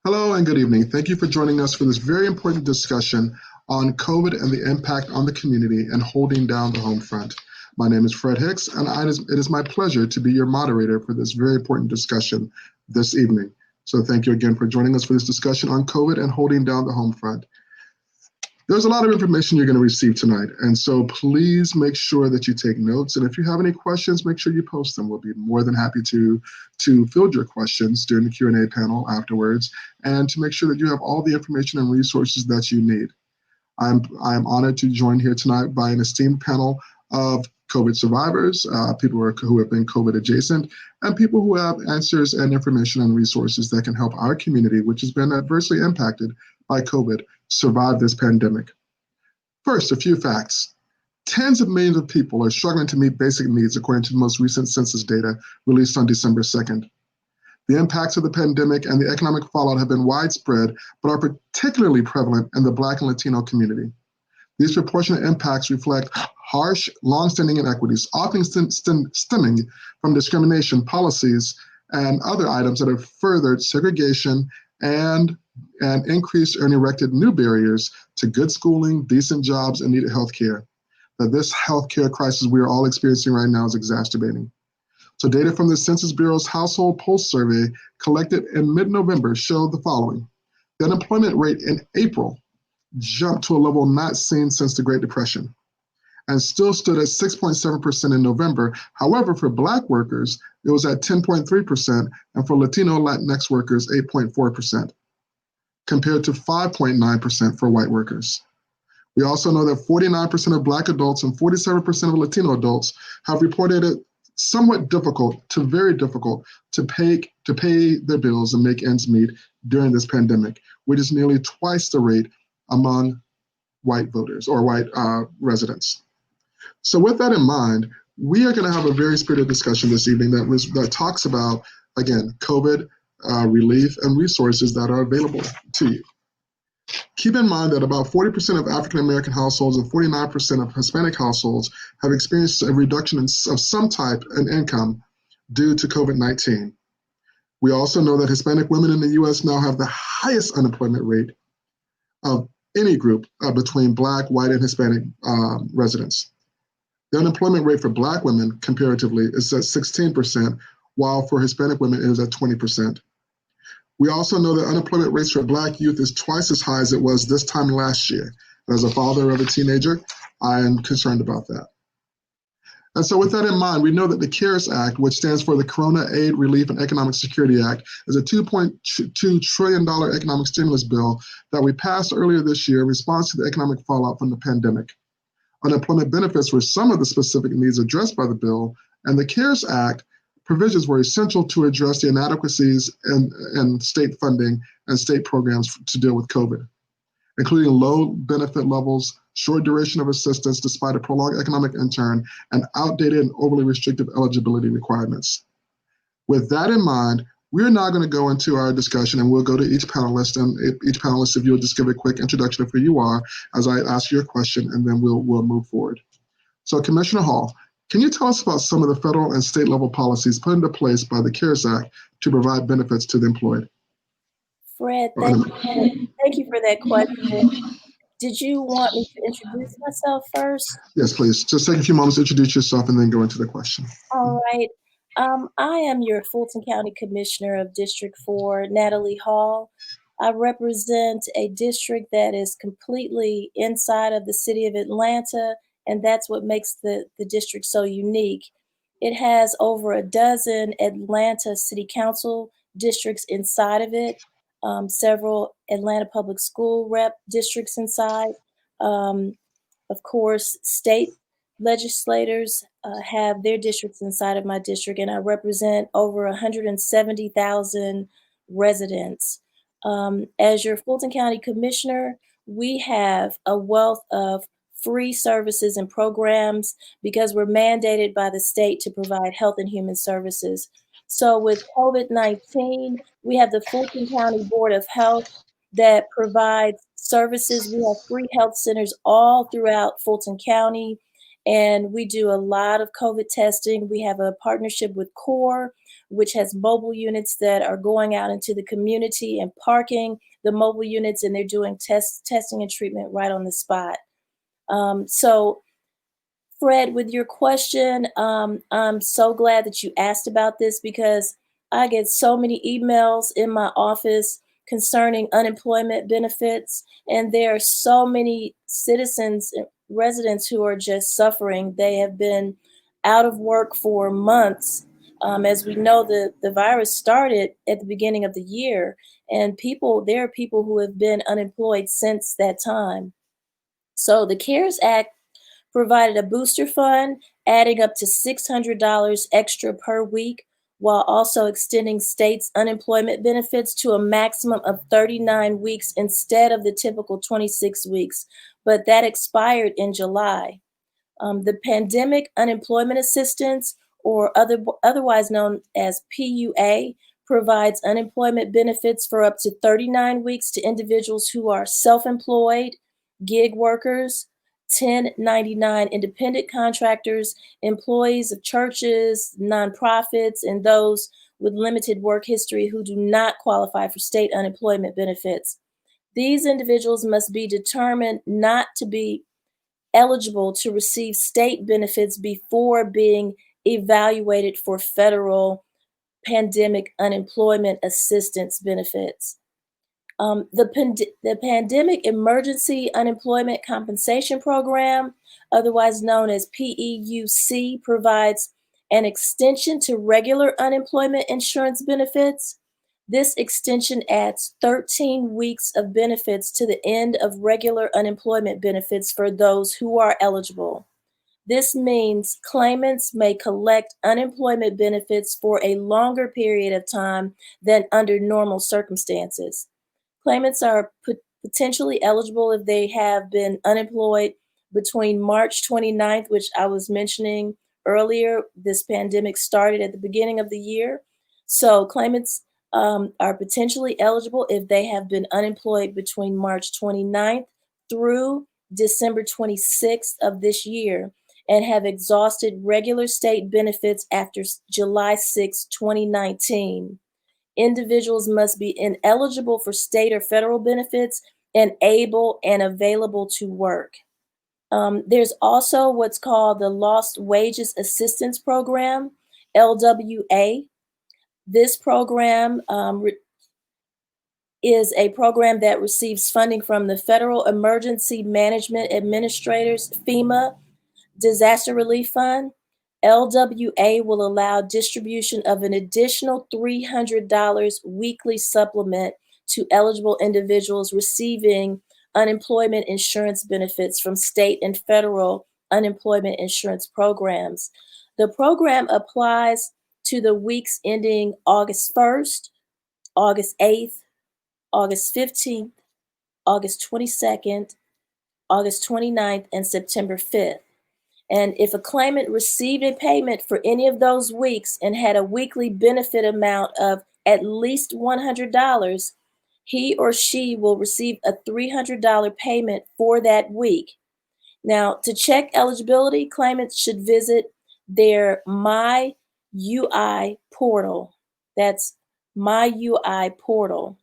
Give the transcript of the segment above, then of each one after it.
Hello and good evening. Thank you for joining us for this very important discussion on COVID and the impact on the community and holding down the home front. My name is Fred Hicks, and it is my pleasure to be your moderator for this very important discussion this evening. So thank you again for joining us for this discussion on COVID and holding down the home front. There's a lot of information you're going to receive tonight, and so please make sure that you take notes. And if you have any questions, make sure you post them. We'll be more than happy to field your questions during the Q&A panel afterwards, and to make sure that you have all the information and resources that you need. I'm honored to join here tonight by an esteemed panel of COVID survivors, people who have been COVID adjacent, and people who have answers and information and resources that can help our community, which has been adversely impacted by COVID, survive this pandemic. First, a few facts. Tens of millions of people are struggling to meet basic needs according to the most recent census data released on December 2nd. The impacts of the pandemic and the economic fallout have been widespread, but are particularly prevalent in the Black and Latino community. These proportionate impacts reflect harsh, longstanding inequities, often stemming from discrimination policies and other items that have furthered segregation and increased and erected new barriers to good schooling, decent jobs, and needed health care that this healthcare crisis we are all experiencing right now is exacerbating. So data from the Census Bureau's Household Pulse Survey collected in mid-November showed the following. The unemployment rate in April jumped to a level not seen since the Great Depression and still stood at 6.7% in November. However, for Black workers, it was at 10.3%, and for Latino Latinx workers, 8.4%, compared to 5.9% for white workers. We also know that 49% of Black adults and 47% of Latino adults have reported it somewhat difficult to very difficult to pay their bills and make ends meet during this pandemic, which is nearly twice the rate among white voters or white residents. So with that in mind, we are going to have a very spirited discussion this evening that talks about, again, COVID relief and resources that are available to you. Keep in mind that about 40% of African American households and 49% of Hispanic households have experienced a reduction of some type in income due to COVID-19. We also know that Hispanic women in the U.S. now have the highest unemployment rate of any group between Black, white, and Hispanic residents. The unemployment rate for Black women comparatively is at 16%, while for Hispanic women it is at 20%. We also know that unemployment rates for Black youth is twice as high as it was this time last year. As a father of a teenager, I am concerned about that. And so with that in mind, we know that the CARES Act, which stands for the Corona Aid, Relief, and Economic Security Act, is a $2.2 trillion economic stimulus bill that we passed earlier this year in response to the economic fallout from the pandemic. Unemployment benefits were some of the specific needs addressed by the bill, and the CARES Act provisions were essential to address the inadequacies in state funding and state programs to deal with COVID, including low benefit levels, short duration of assistance despite a prolonged economic intern, and outdated and overly restrictive eligibility requirements. With that in mind, we're now going to go into our discussion, and we'll go to each panelist, and each panelist, if you'll just give a quick introduction of who you are as I ask you a question, and then we'll move forward. So Commissioner Hall, can you tell us about some of the federal and state level policies put into place by the CARES Act to provide benefits to the employed? Fred, thank you for that question. Did you want me to introduce myself first? Yes, please. Just take a few moments to introduce yourself and then go into the question. All right. I am your Fulton County Commissioner of District 4, Natalie Hall. I represent a district that is completely inside of the city of Atlanta, and that's what makes the district so unique. It has over a dozen Atlanta City Council districts inside of it, several Atlanta Public School rep districts inside. Of course, state legislators have their districts inside of my district, and I represent over 170,000 residents. As your Fulton County Commissioner, we have a wealth of free services and programs because we're mandated by the state to provide health and human services. So with COVID-19, we have the Fulton County Board of Health that provides services. We have free health centers all throughout Fulton County, and we do a lot of COVID testing. We have a partnership with CORE, which has mobile units that are going out into the community and parking the mobile units, and they're doing testing and treatment right on the spot. So Fred, with your question, I'm so glad that you asked about this because I get so many emails in my office concerning unemployment benefits, and there are so many citizens, residents who are just suffering. They have been out of work for months. As we know, the virus started at the beginning of the year, and there are people who have been unemployed since that time. So the CARES Act provided a booster fund, adding up to $600 extra per week, while also extending states' unemployment benefits to a maximum of 39 weeks instead of the typical 26 weeks. But that expired in July. The Pandemic Unemployment Assistance, or otherwise known as PUA, provides unemployment benefits for up to 39 weeks to individuals who are self-employed, gig workers, 1099 independent contractors, employees of churches, nonprofits, and those with limited work history who do not qualify for state unemployment benefits. These individuals must be determined not to be eligible to receive state benefits before being evaluated for federal pandemic unemployment assistance benefits. The Pandemic Emergency Unemployment Compensation Program, otherwise known as PEUC, provides an extension to regular unemployment insurance benefits. This extension adds 13 weeks of benefits to the end of regular unemployment benefits for those who are eligible. This means claimants may collect unemployment benefits for a longer period of time than under normal circumstances. Claimants are potentially eligible if they have been unemployed between March 29th, which I was mentioning earlier. This pandemic started at the beginning of the year. So claimants are potentially eligible if they have been unemployed between March 29th through December 26th of this year and have exhausted regular state benefits after July 6, 2019. Individuals must be ineligible for state or federal benefits and able and available to work. There's also what's called the Lost Wages Assistance Program, LWA. This program is a program that receives funding from the Federal Emergency Management Administrators, FEMA, Disaster Relief Fund. LWA will allow distribution of an additional $300 weekly supplement to eligible individuals receiving unemployment insurance benefits from state and federal unemployment insurance programs. The program applies to the weeks ending August 1st, August 8th, August 15th, August 22nd, August 29th, and September 5th. And if a claimant received a payment for any of those weeks and had a weekly benefit amount of at least $100, he or she will receive a $300 payment for that week. Now, to check eligibility, claimants should visit their My UI portal. That's My UI portal.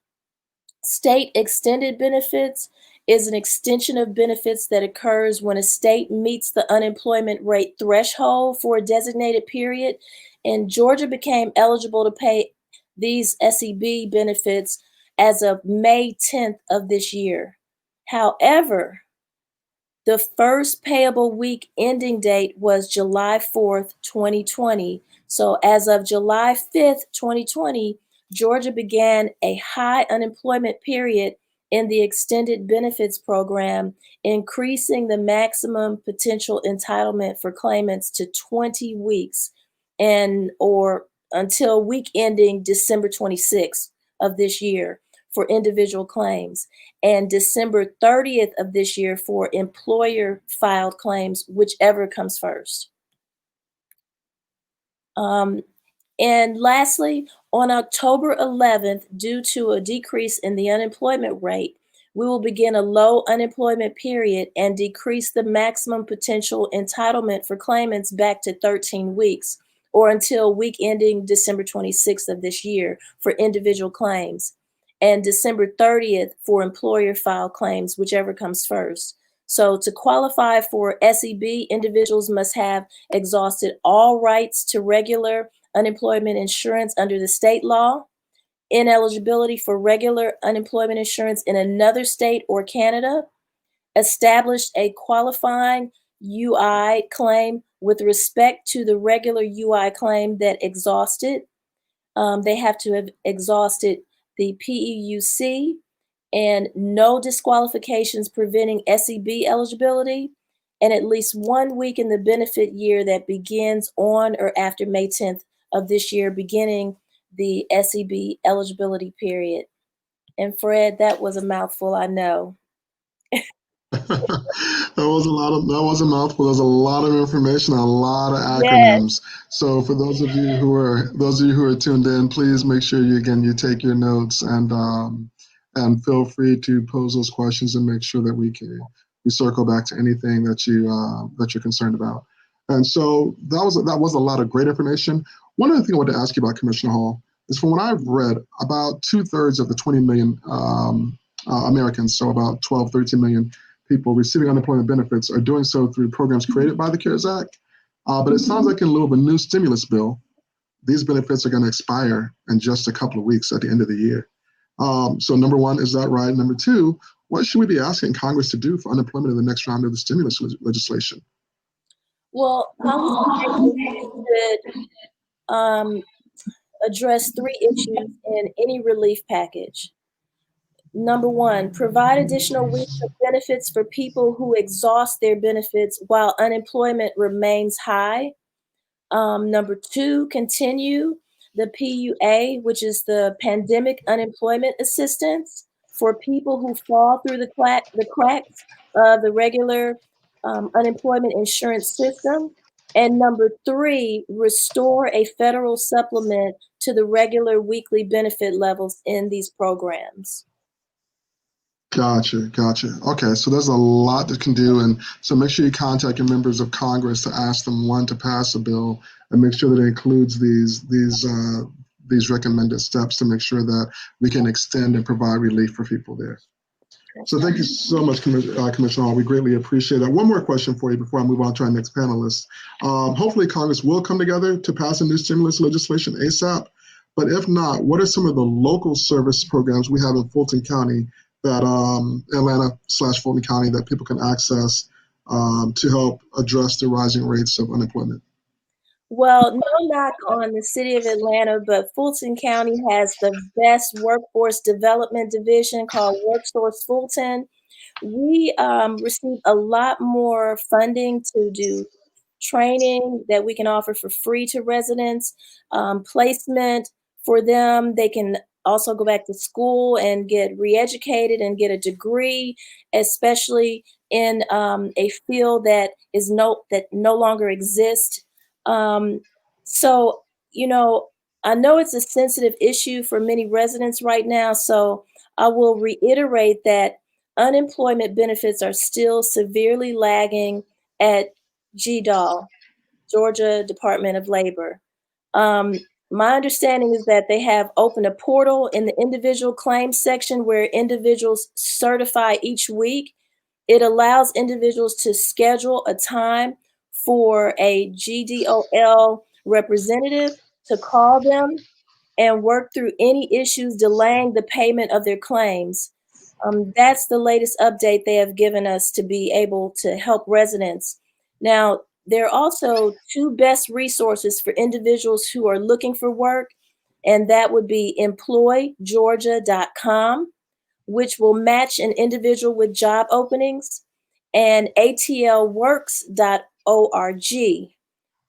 State extended benefits is an extension of benefits that occurs when a state meets the unemployment rate threshold for a designated period, and Georgia became eligible to pay these SEB benefits as of May 10th of this year. However, the first payable week ending date was July 4th, 2020. So as of July 5th, 2020, Georgia began a high unemployment period in the extended benefits program, increasing the maximum potential entitlement for claimants to 20 weeks or until week ending December 26th of this year for individual claims, and December 30th of this year for employer filed claims, whichever comes first. And lastly, on October 11th, due to a decrease in the unemployment rate, We will begin a low unemployment period and decrease the maximum potential entitlement for claimants back to 13 weeks, or until week ending December 26th of this year for individual claims, and December 30th for employer file claims, whichever comes first. So to qualify for SEB, individuals must have exhausted all rights to regular unemployment insurance under the state law, ineligibility for regular unemployment insurance in another state or Canada, established a qualifying UI claim with respect to the regular UI claim that exhausted. They have to have exhausted the PEUC and no disqualifications preventing SEB eligibility, and at least 1 week in the benefit year that begins on or after May 10th of this year, beginning the SEB eligibility period. And Fred, that was a mouthful, I know. That was a mouthful. There's a lot of information, a lot of Yes. acronyms. So for those of you who are tuned in, please make sure you take your notes and feel free to pose those questions and make sure that we circle back to anything that you're concerned about. And so that was a lot of great information. One other thing I wanted to ask you about, Commissioner Hall, is from what I've read, about 2/3 of the 20 million Americans, so about 12, 13 million people receiving unemployment benefits, are doing so through programs created by the CARES Act. But it sounds like in lieu of a new stimulus bill, these benefits are going to expire in just a couple of weeks at the end of the year. So number one, is that right? Number two, what should we be asking Congress to do for unemployment in the next round of the stimulus legislation? Well, policymakers should address 3 issues in any relief package. Number one, provide additional weeks of benefits for people who exhaust their benefits while unemployment remains high. Number two, continue the PUA, which is the Pandemic Unemployment Assistance, for people who fall through the cracks of the regular unemployment insurance system. And number three, restore a federal supplement to the regular weekly benefit levels in these programs. Gotcha. Okay, so there's a lot that can do, and so make sure you contact your members of Congress to ask them, one, to pass a bill, and make sure that it includes these recommended steps to make sure that we can extend and provide relief for people there. So thank you so much, Commissioner Hall. We greatly appreciate that. One more question for you before I move on to our next panelist. Hopefully Congress will come together to pass a new stimulus legislation ASAP, but if not, what are some of the local service programs we have in Fulton County, that Atlanta/Fulton County, that people can access to help address the rising rates of unemployment? Well, no knock on the city of Atlanta, but Fulton County has the best workforce development division called WorkSource Fulton. We receive a lot more funding to do training that we can offer for free to residents, placement for them. They can also go back to school and get re-educated and get a degree, especially in a field that no longer exists. Um, so, I know it's a sensitive issue for many residents right now, so I will reiterate that unemployment benefits are still severely lagging at GDOL, Georgia Department of Labor. My understanding is that they have opened a portal in the individual claims section where individuals certify each week. It allows individuals to schedule a time for a GDOL representative to call them and work through any issues delaying the payment of their claims. That's the latest update they have given us to be able to help residents. Now, there are also 2 best resources for individuals who are looking for work, and that would be employgeorgia.com, which will match an individual with job openings, and atlworks.org,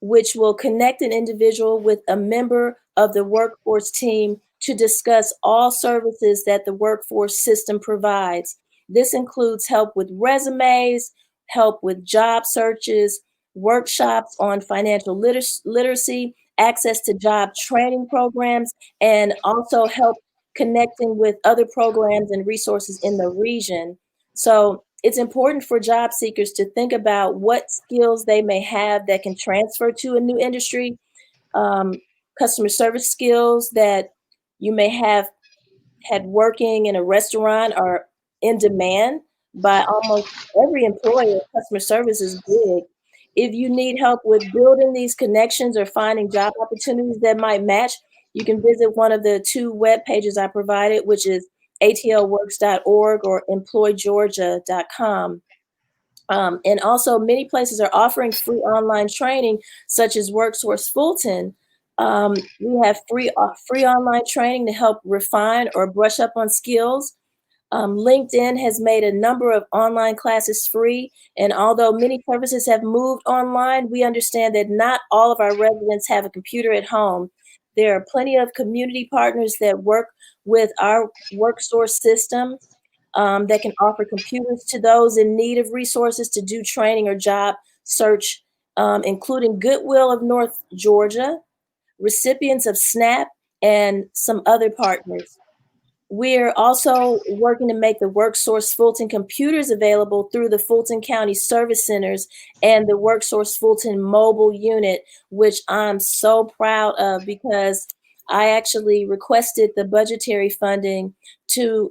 which will connect an individual with a member of the workforce team to discuss all services that the workforce system provides. This includes help with resumes, help with job searches, workshops on financial literacy, access to job training programs, and also help connecting with other programs and resources in the region. So it's important for job seekers to think about what skills they may have that can transfer to a new industry, um, customer service skills that you may have had working in a restaurant are in demand by almost every employer. Customer service is big. If you need help with building these connections or finding job opportunities that might match, you can visit one of the two web pages I provided, which is atlworks.org or employgeorgia.com. And also, many places are offering free online training, such as WorkSource Fulton. We have free online training to help refine or brush up on skills. LinkedIn has made a number of online classes free, and although many services have moved online, we understand that not all of our residents have a computer at home. There are plenty of community partners that work with our WorkSource system that can offer computers to those in need of resources to do training or job search, including Goodwill of North Georgia, recipients of SNAP, and some other partners. We're also working to make the WorkSource Fulton computers available through the Fulton County Service Centers and the WorkSource Fulton mobile unit, which I'm so proud of because I actually requested the budgetary funding to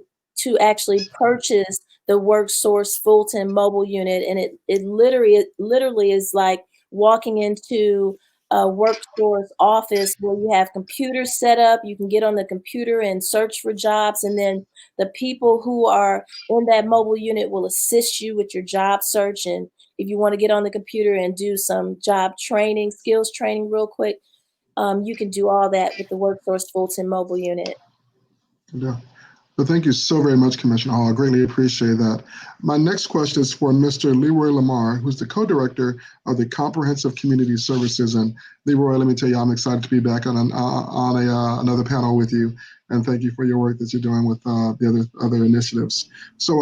actually purchase the WorkSource Fulton mobile unit, and it literally is like walking into a WorkSource office where you have computers set up. You can get on the computer and search for jobs, and then the people who are in that mobile unit will assist you with your job search. And if you want to get on the computer and do some job training, skills training real quick, you can do all that with the WorkSource Fulton mobile unit. Yeah. Well, thank you so very much, Commissioner Hall. I greatly appreciate that. My next question is for Mr. Leroy Lamar, who's the co-director of the Comprehensive Community Services. And Leroy, let me tell you, I'm excited to be back on another panel with you. And thank you for your work that you're doing with the other initiatives. So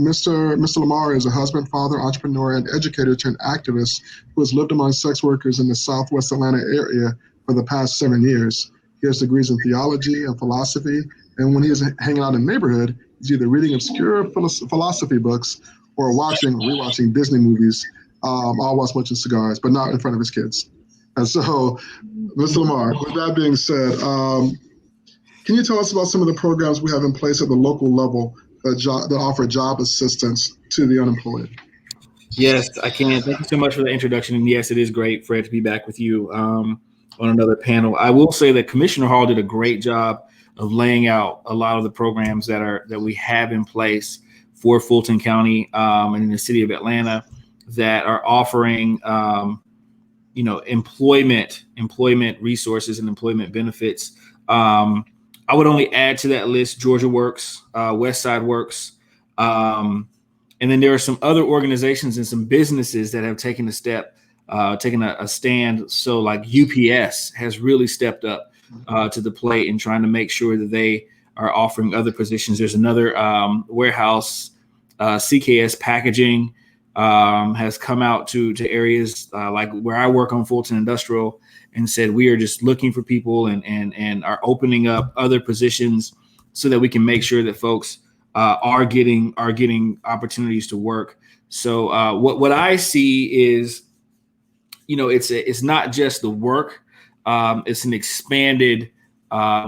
Mr. Lamar is a husband, father, entrepreneur, and educator turned activist who has lived among sex workers in the Southwest Atlanta area for the past 7 years. He has degrees in theology and philosophy, and when he is hanging out in the neighborhood, he's either reading obscure philosophy books or rewatching Disney movies, all while smoking cigars, but not in front of his kids. And so, Mr. Lamar, with that being said, can you tell us about some of the programs we have in place at the local level that offer job assistance to the unemployed? Yes, I can. Thank you so much for the introduction. And yes, it is great, Fred, to be back with you on another panel. I will say that Commissioner Hall did a great job of laying out a lot of the programs that we have in place for Fulton County and in the city of Atlanta that are offering, employment resources and employment benefits. I would only add to that list Georgia Works, West Side Works, and then there are some other organizations and some businesses that have taken a stand. So like UPS has really stepped up to the plate in trying to make sure that they are offering other positions. There's another warehouse, CKS Packaging has come out to areas like where I work on Fulton Industrial and said, we are just looking for people and are opening up other positions so that we can make sure that folks are getting opportunities to work. So what I see is, it's not just the work, it's an expanded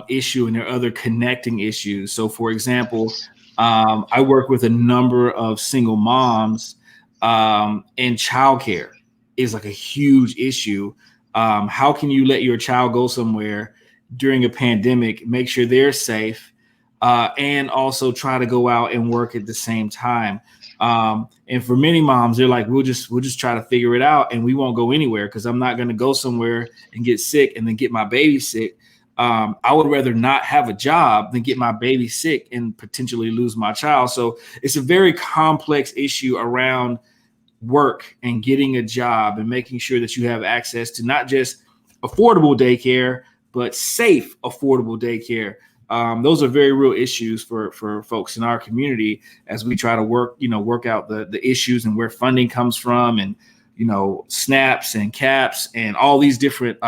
issue, and there are other connecting issues. So for example, I work with a number of single moms, and childcare is like a huge issue. How can you let your child go somewhere during a pandemic, make sure they're safe, and also try to go out and work at the same time? And for many moms, they're like, we'll just try to figure it out, and we won't go anywhere because I'm not going to go somewhere and get sick and then get my baby sick. I would rather not have a job than get my baby sick and potentially lose my child. So it's a very complex issue around work and getting a job and making sure that you have access to not just affordable daycare, but safe, affordable daycare. Those are very real issues for folks in our community as we try to work out the issues and where funding comes from, and, SNAPs and CAPS and all these different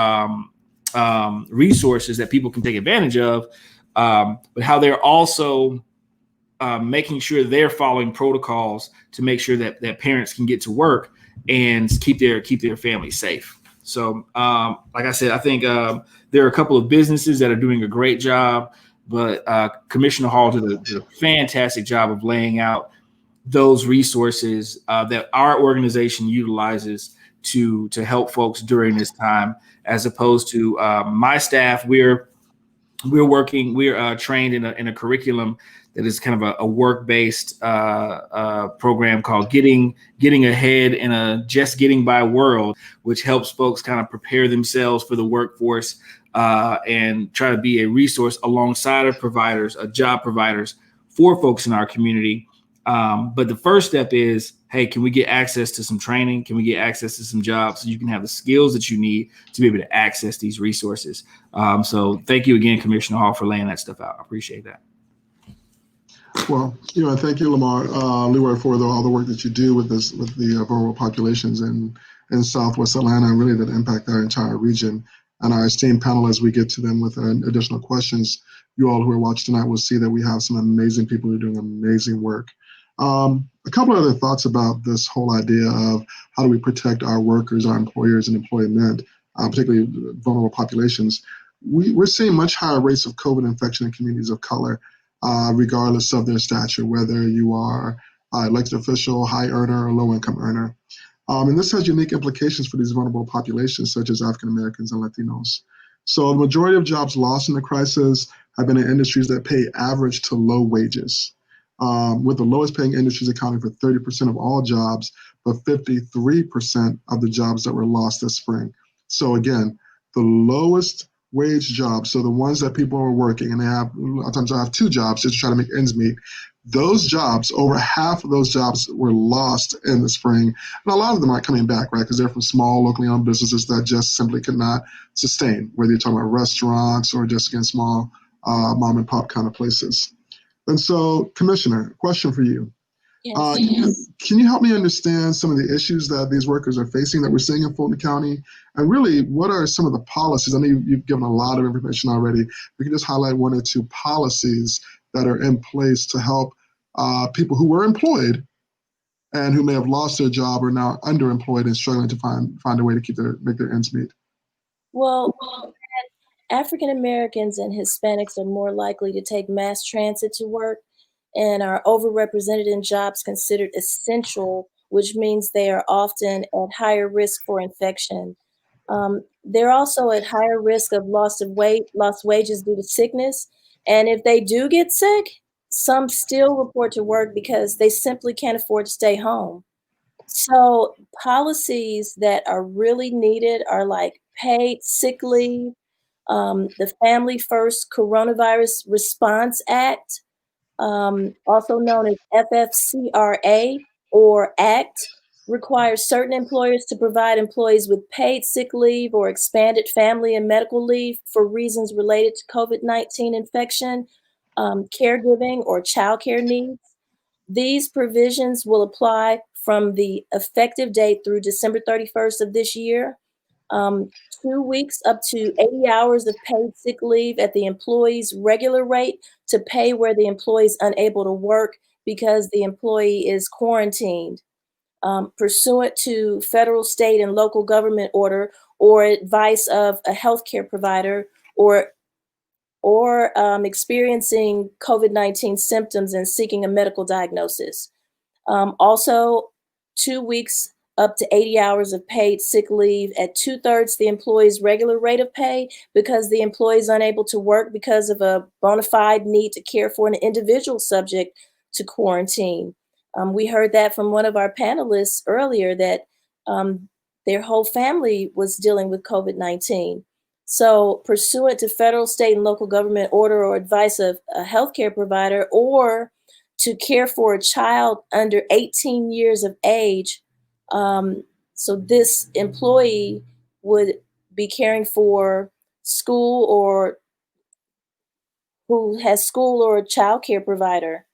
resources that people can take advantage of. but how they're also making sure they're following protocols to make sure that parents can get to work and keep their family safe. So, like I said, I think there are a couple of businesses that are doing a great job, but Commissioner Hall did a fantastic job of laying out those resources that our organization utilizes to help folks during this time, as opposed to my staff. We're trained in a curriculum that is kind of a work-based program called Getting Ahead in a Just Getting By world, which helps folks kind of prepare themselves for the workforce and try to be a resource alongside of providers, job providers for folks in our community. But the first step is, hey, can we get access to some training? Can we get access to some jobs so you can have the skills that you need to be able to access these resources? So thank you again, Commissioner Hall, for laying that stuff out. I appreciate that. Well, thank you, Leroy, for all the work that you do with the vulnerable populations in Southwest Atlanta, and really that impact our entire region. And our esteemed panelists, we get to them with additional questions. You all who are watching tonight will see that we have some amazing people who are doing amazing work. A couple of other thoughts about this whole idea of how do we protect our workers, our employers, and employment, particularly vulnerable populations. We're seeing much higher rates of COVID infection in communities of color, regardless of their stature, whether you are elected official, high earner, or low income earner. And this has unique implications for these vulnerable populations, such as African Americans and Latinos. So the majority of jobs lost in the crisis have been in industries that pay average to low wages, with the lowest paying industries accounting for 30% of all jobs, but 53% of the jobs that were lost this spring. So again, the lowest wage jobs, so the ones that people are working and a lot of times I have two jobs just to try to make ends meet. Those jobs, over half of those jobs were lost in the spring. And a lot of them aren't coming back, right? Because they're from small, locally owned businesses that just simply could not sustain, whether you're talking about restaurants or just again, small mom and pop kind of places. And so, Commissioner, question for you. Yes. Can you help me understand some of the issues that these workers are facing that we're seeing in Fulton County? And really, what are some of the policies? I know you've given a lot of information already. We can just highlight one or two policies that are in place to help people who were employed and who may have lost their job or now underemployed and struggling to find a way to make their ends meet. Well, African Americans and Hispanics are more likely to take mass transit to work and are overrepresented in jobs considered essential, which means they are often at higher risk for infection. They're also at higher risk of lost wages due to sickness. And if they do get sick, some still report to work because they simply can't afford to stay home. So policies that are really needed are like paid sick leave, the Family First Coronavirus Response Act, also known as FFCRA or ACT, requires certain employers to provide employees with paid sick leave or expanded family and medical leave for reasons related to COVID-19 infection, caregiving, or childcare needs. These provisions will apply from the effective date through December 31st of this year. 2 weeks up to 80 hours of paid sick leave at the employee's regular rate to pay where the employee is unable to work because the employee is quarantined. Pursuant to federal, state, and local government order or advice of a healthcare provider or experiencing COVID-19 symptoms and seeking a medical diagnosis. Also, 2 weeks up to 80 hours of paid sick leave at 2/3 the employee's regular rate of pay because the employee is unable to work because of a bona fide need to care for an individual subject to quarantine. We heard that from one of our panelists earlier that their whole family was dealing with COVID-19. So pursuant to federal, state, and local government order or advice of a healthcare provider, or to care for a child under 18 years of age, so this employee would be caring for school or who has school or a child care provider,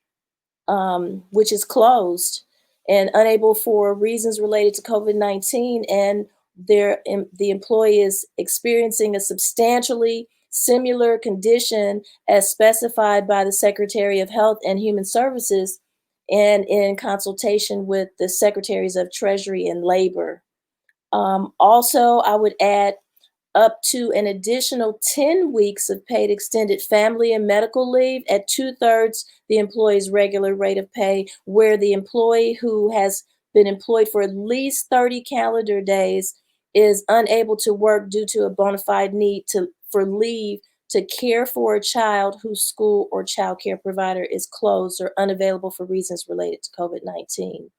which is closed and unable for reasons related to COVID-19, and the employee is experiencing a substantially similar condition as specified by the Secretary of Health and Human Services and in consultation with the Secretaries of Treasury and Labor. Also, I would add up to an additional 10 weeks of paid extended family and medical leave at 2/3 the employee's regular rate of pay, where the employee who has been employed for at least 30 calendar days is unable to work due to a bona fide need for leave to care for a child whose school or child care provider is closed or unavailable for reasons related to COVID-19.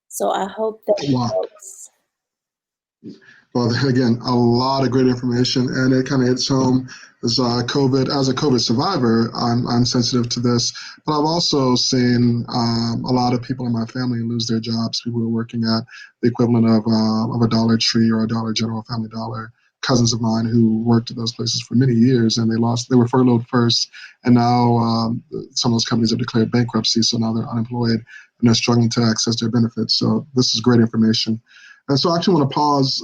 So I hope that Wow. helps. Well, again, a lot of great information, and it kind of hits home as a COVID survivor. I'm sensitive to this, but I've also seen a lot of people in my family lose their jobs. People who are working at the equivalent of a Dollar Tree or a Dollar General, Family Dollar. Cousins of mine who worked at those places for many years, and they were furloughed first, and now some of those companies have declared bankruptcy, so now they're unemployed and they're struggling to access their benefits. So this is great information. And so I actually want to pause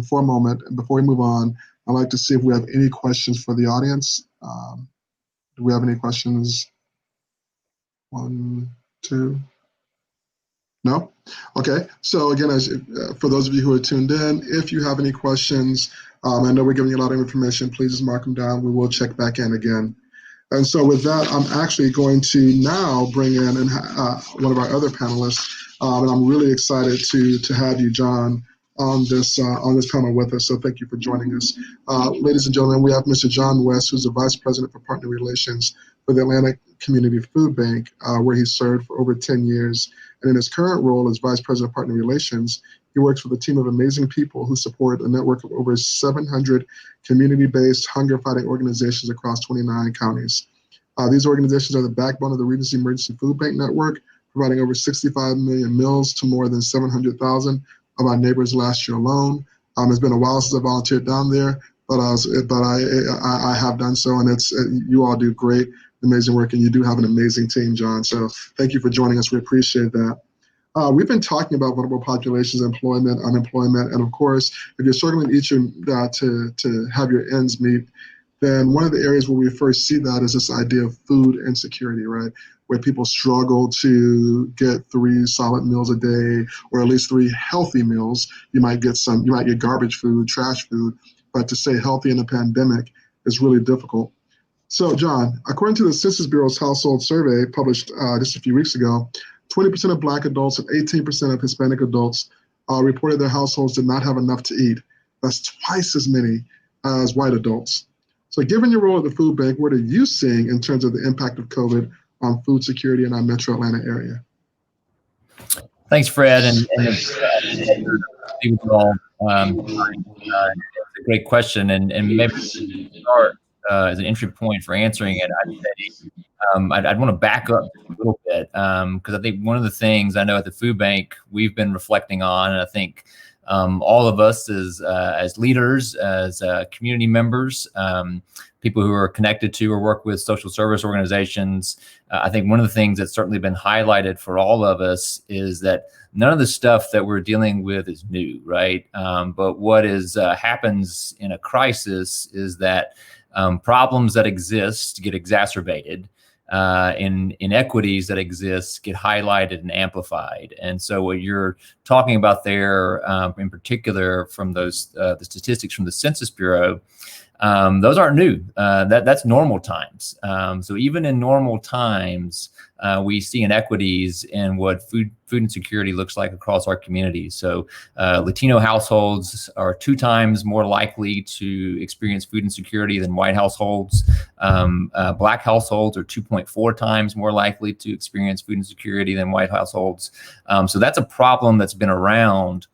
for a moment before we move on. I'd like to see if we have any questions for the audience. Do we have any questions? 1, 2. No? Okay. So again, for those of you who are tuned in, if you have any questions, I know we're giving you a lot of information. Please just mark them down. We will check back in again. And so with that, I'm actually going to now bring in one of our other panelists, and I'm really excited to have you, John, on this panel with us. So thank you for joining us. Ladies and gentlemen, we have Mr. John West, who's the Vice President for Partner Relations for the Atlanta Community Food Bank, where he served for over 10 years. And in his current role as Vice President of Partner Relations, he works with a team of amazing people who support a network of over 700 community-based hunger-fighting organizations across 29 counties. These organizations are the backbone of the Regency Emergency Food Bank Network, providing over 65 million meals to more than 700,000 of our neighbors last year alone. It's been a while since I volunteered down there, but I have done so, and you all do great, amazing work, and you do have an amazing team, John. So thank you for joining us. We appreciate that. We've been talking about vulnerable populations, employment, unemployment, and of course, if you're struggling each to have your ends meet, then one of the areas where we first see that is this idea of food insecurity, right? Where people struggle to get 3 solid meals a day, or at least 3 healthy meals. You might get garbage food, trash food, but to stay healthy in a pandemic is really difficult. So, John, according to the Census Bureau's household survey published just a few weeks ago, 20% of Black adults and 18% of Hispanic adults reported their households did not have enough to eat. That's twice as many as white adults. So given your role at the food bank, what are you seeing in terms of the impact of COVID on food security in our metro Atlanta area? Thanks, Fred, and it's all. It's a great question, and maybe start as an entry point for answering it. I'd want to back up a little bit because I think one of the things I know at the food bank we've been reflecting on, and I think all of us as leaders, as community members, people who are connected to or work with social service organizations, I think one of the things that's certainly been highlighted for all of us is that none of the stuff that we're dealing with is new, right? But what happens in a crisis is that problems that exist get exacerbated. Inequities that exist get highlighted and amplified. And so what you're talking about there, in particular from the statistics from the Census Bureau, those aren't new. That's normal times. So even in normal times, we see inequities in what food insecurity looks like across our communities. So Latino households are 2 times more likely to experience food insecurity than white households. Black households are 2.4 times more likely to experience food insecurity than white households. So that's a problem that's been around.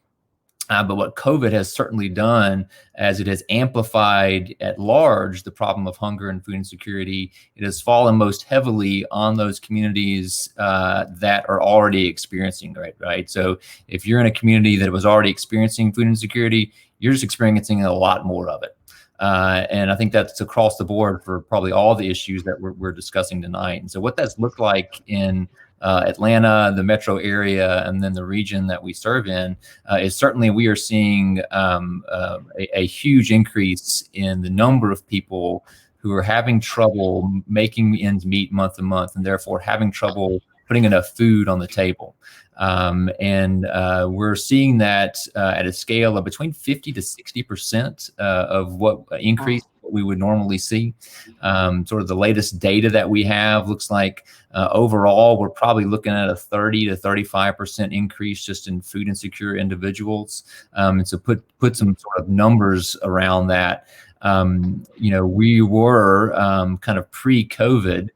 But what COVID has certainly done, as it has amplified at large the problem of hunger and food insecurity, it has fallen most heavily on those communities that are already experiencing it, right? So if you're in a community that was already experiencing food insecurity, you're just experiencing a lot more of it. And I think that's across the board for probably all the issues that we're discussing tonight. And so what that's looked like in Atlanta, the metro area, and then the region that we serve in, is certainly we are seeing a huge increase in the number of people who are having trouble making ends meet month to month, and therefore having trouble putting enough food on the table. We're seeing that at a scale of between 50 to 60% of what increase we would normally see. Sort of the latest data that we have looks like overall, we're probably looking at a 30 to 35% increase just in food insecure individuals. And so put some sort of numbers around that. We were kind of pre-COVID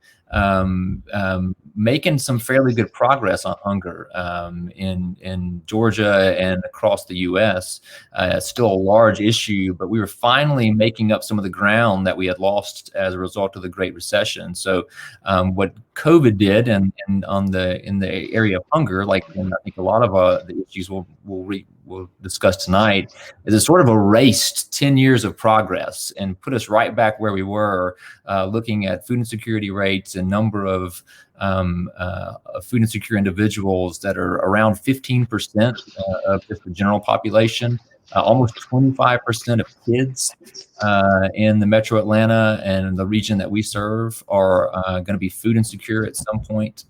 making some fairly good progress on hunger in Georgia and across the U.S. It's still a large issue, but we were finally making up some of the ground that we had lost as a result of the Great Recession. So what COVID did, and in the area of hunger, like in, I think a lot of the issues we'll discuss tonight, is it sort of erased 10 years of progress and put us right back where we were, looking at food insecurity rates and number of food insecure individuals that are around 15% of just the general population. Almost 25% of kids in the metro Atlanta and the region that we serve are going to be food insecure at some point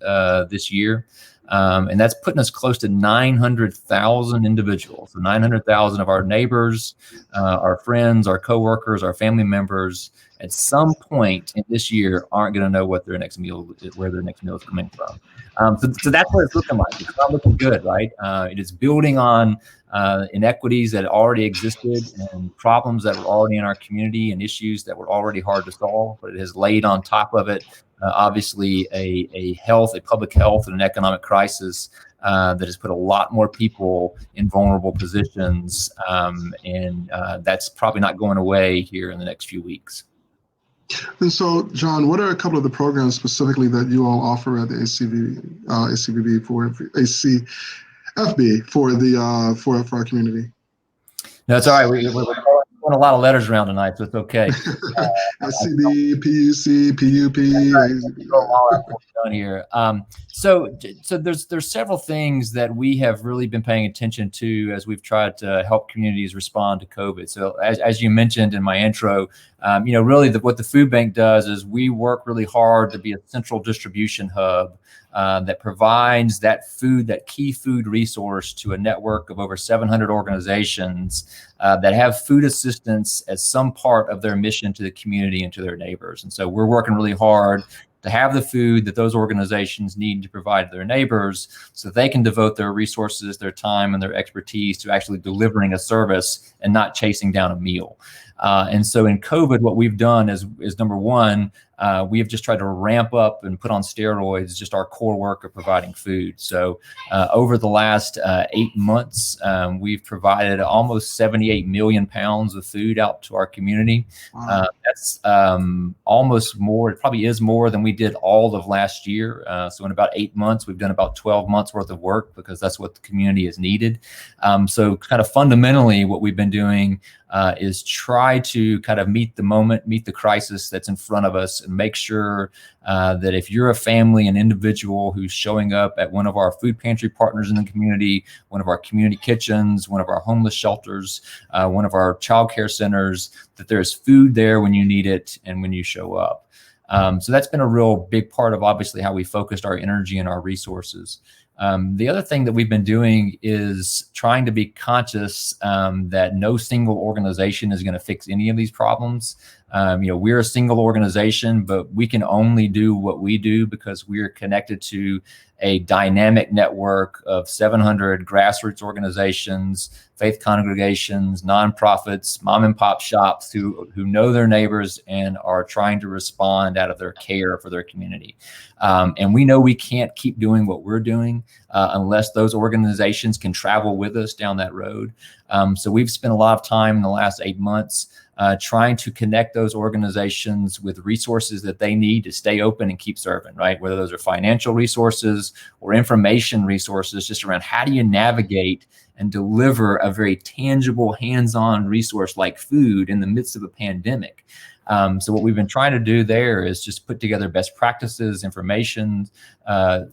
this year. And that's putting us close to 900,000 individuals. So 900,000 of our neighbors, our friends, our coworkers, our family members, at some point in this year aren't going to know what where their next meal is coming from. So that's what it's looking like. It's not looking good, right? It is building on inequities that already existed and problems that were already in our community and issues that were already hard to solve, but it has laid on top of it, obviously a public health and an economic crisis that has put a lot more people in vulnerable positions. And that's probably not going away here in the next few weeks. And so, John, what are a couple of the programs specifically that you all offer at the ACVB for our community? No, it's all right. We're throwing a lot of letters around tonight, so it's okay. SCB, PUC, PUP. Done here. So there's several things that we have really been paying attention to as we've tried to help communities respond to COVID. So as you mentioned in my intro, really what the food bank does is we work really hard to be a central distribution hub that provides that key food resource to a network of over 700 organizations that have food assistance as some part of their mission to the community and to their neighbors. And so we're working really hard to have the food that those organizations need to provide to their neighbors so that they can devote their resources, their time, and their expertise to actually delivering a service and not chasing down a meal. And so in COVID, what we've done is number one, we have just tried to ramp up and put on steroids just our core work of providing food. So over the last 8 months, we've provided almost 78 million pounds of food out to our community. Wow. That's almost more. It probably is more than we did all of last year. So in about 8 months, we've done about 12 months worth of work because that's what the community has needed. So kind of fundamentally, what we've been doing is try to kind of meet the moment, meet the crisis that's in front of us, and make sure that if you're a family, an individual who's showing up at one of our food pantry partners in the community, one of our community kitchens, one of our homeless shelters, one of our childcare centers, that there's food there when you need it and when you show up. So that's been a real big part of obviously how we focused our energy and our resources. The other thing that we've been doing is trying to be conscious that no single organization is going to fix any of these problems. We're a single organization, but we can only do what we do because we're connected to a dynamic network of 700 grassroots organizations, faith congregations, nonprofits, mom and pop shops who know their neighbors and are trying to respond out of their care for their community. And we know we can't keep doing what we're doing unless those organizations can travel with us down that road. So we've spent a lot of time in the last 8 months trying to connect those organizations with resources that they need to stay open and keep serving, right? Whether those are financial resources or information resources, just around how do you navigate and deliver a very tangible, hands-on resource like food in the midst of a pandemic. So what we've been trying to do there is just put together best practices, information,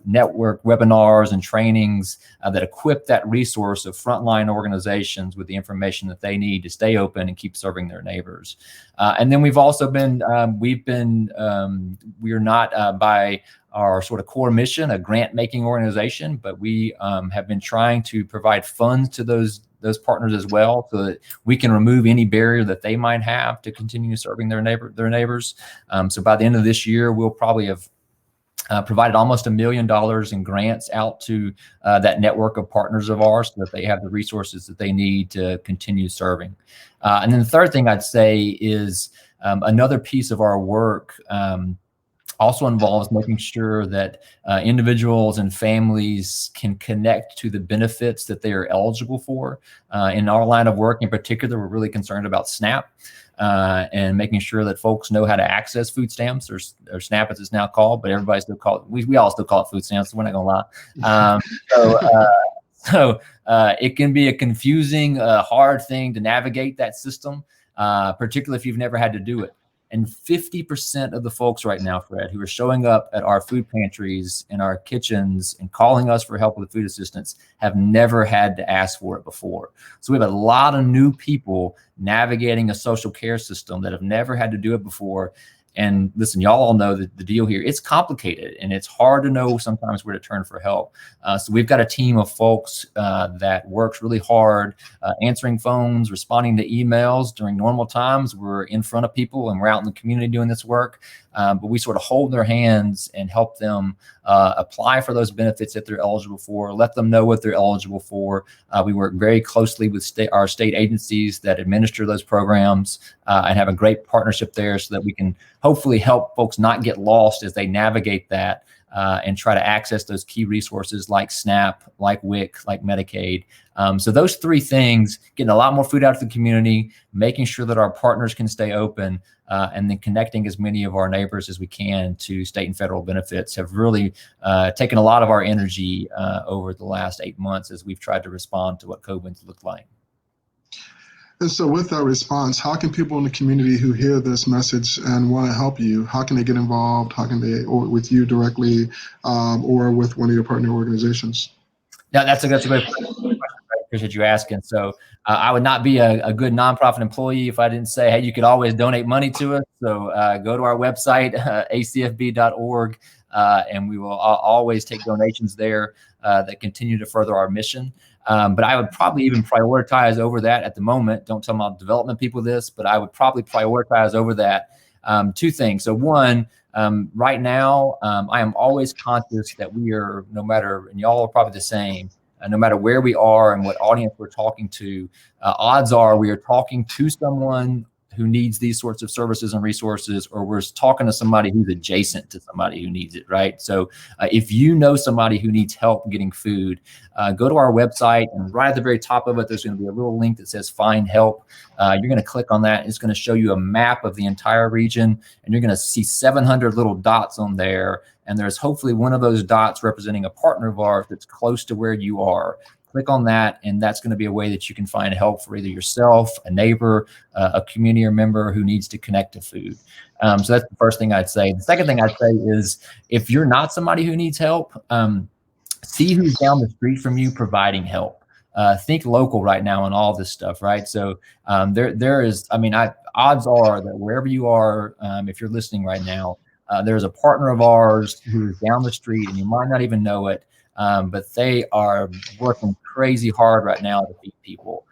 network webinars and trainings that equip that resource of frontline organizations with the information that they need to stay open and keep serving their neighbors. And then we've also been, we are not by our sort of core mission, a grant making organization, but we have been trying to provide funds to those partners as well, so that we can remove any barrier that they might have to continue serving their neighbors. So by the end of this year, we'll probably have provided almost $1 million in grants out to that network of partners of ours, so that they have the resources that they need to continue serving. And then the third thing I'd say is another piece of our work also involves making sure that individuals and families can connect to the benefits that they are eligible for. In our line of work in particular, we're really concerned about SNAP and making sure that folks know how to access food stamps, or SNAP as it's now called, but everybody still call it, we all still call it food stamps, so we're not gonna lie. So it can be a confusing, hard thing to navigate that system, particularly if you've never had to do it. And 50% of the folks right now, Fred, who are showing up at our food pantries and our kitchens and calling us for help with food assistance have never had to ask for it before. So we have a lot of new people navigating a social care system that have never had to do it before. And listen, y'all all know that the deal here, it's complicated and it's hard to know sometimes where to turn for help. So we've got a team of folks that works really hard, answering phones, responding to emails. During normal times, we're in front of people and we're out in the community doing this work. But we sort of hold their hands and help them apply for those benefits that they're eligible for, let them know what they're eligible for. We work very closely with our state agencies that administer those programs and have a great partnership there, so that we can hopefully help folks not get lost as they navigate that and try to access those key resources like SNAP, like WIC, like Medicaid. So those three things, getting a lot more food out to the community, making sure that our partners can stay open, and then connecting as many of our neighbors as we can to state and federal benefits, have really taken a lot of our energy over the last 8 months as we've tried to respond to what COVID's looked like. And so with that response, how can people in the community who hear this message and want to help you, how can they get involved? How can they, or with you directly, or with one of your partner organizations? Yeah, that's a great question. I appreciate you asking. So I would not be a good nonprofit employee if I didn't say, hey, you could always donate money to us. So go to our website, acfb.org, and we will always take donations there that continue to further our mission. But I would probably even prioritize over that at the moment. Don't tell my development people this, but I would probably prioritize over that two things. So one, right now, I am always conscious that we are, no matter, and y'all are probably the same, no matter where we are and what audience we're talking to, odds are we are talking to someone who needs these sorts of services and resources, or we're talking to somebody who's adjacent to somebody who needs it, right? So if you know somebody who needs help getting food, go to our website, and right at the very top of it, there's going to be a little link that says Find Help. You're going to click on that. It's going to show you a map of the entire region, and you're going to see 700 little dots on there. And there's hopefully one of those dots representing a partner of ours that's close to where you are. Click on that, and that's going to be a way that you can find help for either yourself, a neighbor, a community or member who needs to connect to food. So that's the first thing I'd say. The second thing I'd say is, if you're not somebody who needs help, see who's down the street from you providing help. Think local right now on all this stuff, right? So there is, I mean, odds are that wherever you are, if you're listening right now, there's a partner of ours who is down the street, and you might not even know it. But they are working crazy hard right now to feed people.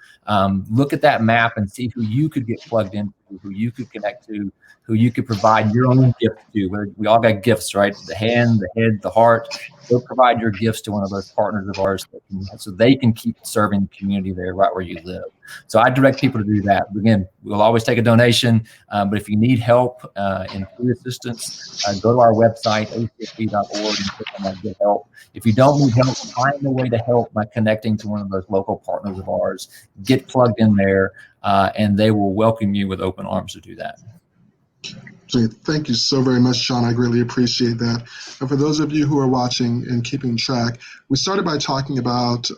Look at that map and see who you could get plugged into, who you could connect to, who you could provide your own gift to. We all got gifts, right? The hand, the head, the heart. Go provide your gifts to one of those partners of ours so they can keep serving the community there right where you live. So I direct people to do that. Again, we'll always take a donation, but if you need help in food assistance, go to our website, acfb.org, and click on that Get Help. If you don't need help, find a way to help by connecting to one of those local partners of ours. Get plugged in there, and they will welcome you with open arms to do that. Thank you so very much, Sean. I greatly appreciate that. And for those of you who are watching and keeping track, we started by talking about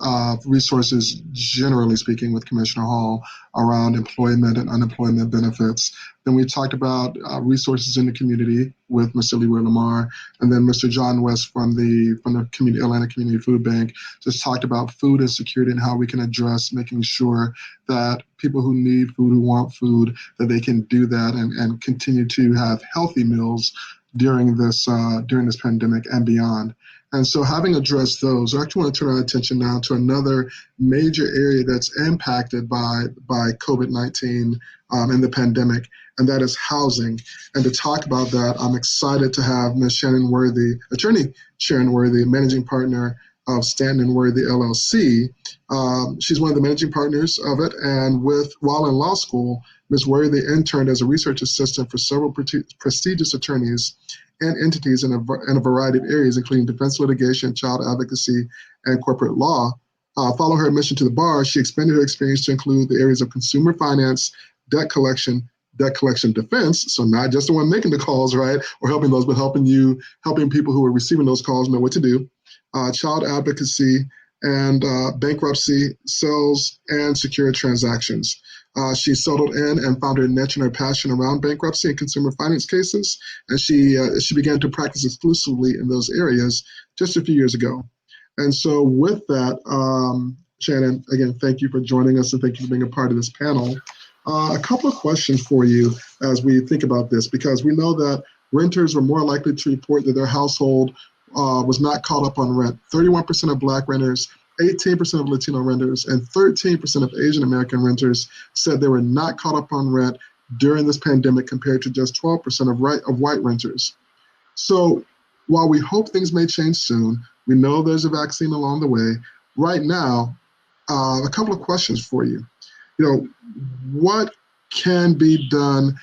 resources, generally speaking, with Commissioner Hall around employment and unemployment benefits. Then we talked about resources in the community with Mr. Leroy Lamar, and then Mr. John West from the community, Atlanta Community Food Bank just talked about food insecurity and how we can address making sure that people who need food, who want food, that they can do that and continue to have healthy meals during this pandemic and beyond. And so, having addressed those, I actually want to turn our attention now to another major area that's impacted by COVID-19 and the pandemic, and that is housing. And to talk about that, I'm excited to have Ms. Shannon Worthy, Attorney Sharon Worthy, Managing Partner of Stanton & Worthy LLC. She's one of the managing partners of it, and while in law school, Ms. Worthy interned as a research assistant for several prestigious attorneys and entities in a variety of areas, including defense litigation, child advocacy, and corporate law. Following her admission to the bar, she expanded her experience to include the areas of consumer finance, debt collection defense, so not just the one making the calls, right, or helping those, but helping people who are receiving those calls know what to do, child advocacy, and bankruptcy, sales, and secure transactions. She settled in and found her niche and her passion around bankruptcy and consumer finance cases, and she began to practice exclusively in those areas just a few years ago. And so with that, Shannon, again, thank you for joining us and thank you for being a part of this panel. A couple of questions for you as we think about this, because we know that renters were more likely to report that their household was not caught up on rent. 31% of Black renters, 18% of Latino renters, and 13% of Asian American renters said they were not caught up on rent during this pandemic, compared to just 12% of white renters. So while we hope things may change soon, we know there's a vaccine along the way. Right now, a couple of questions for you. What can be done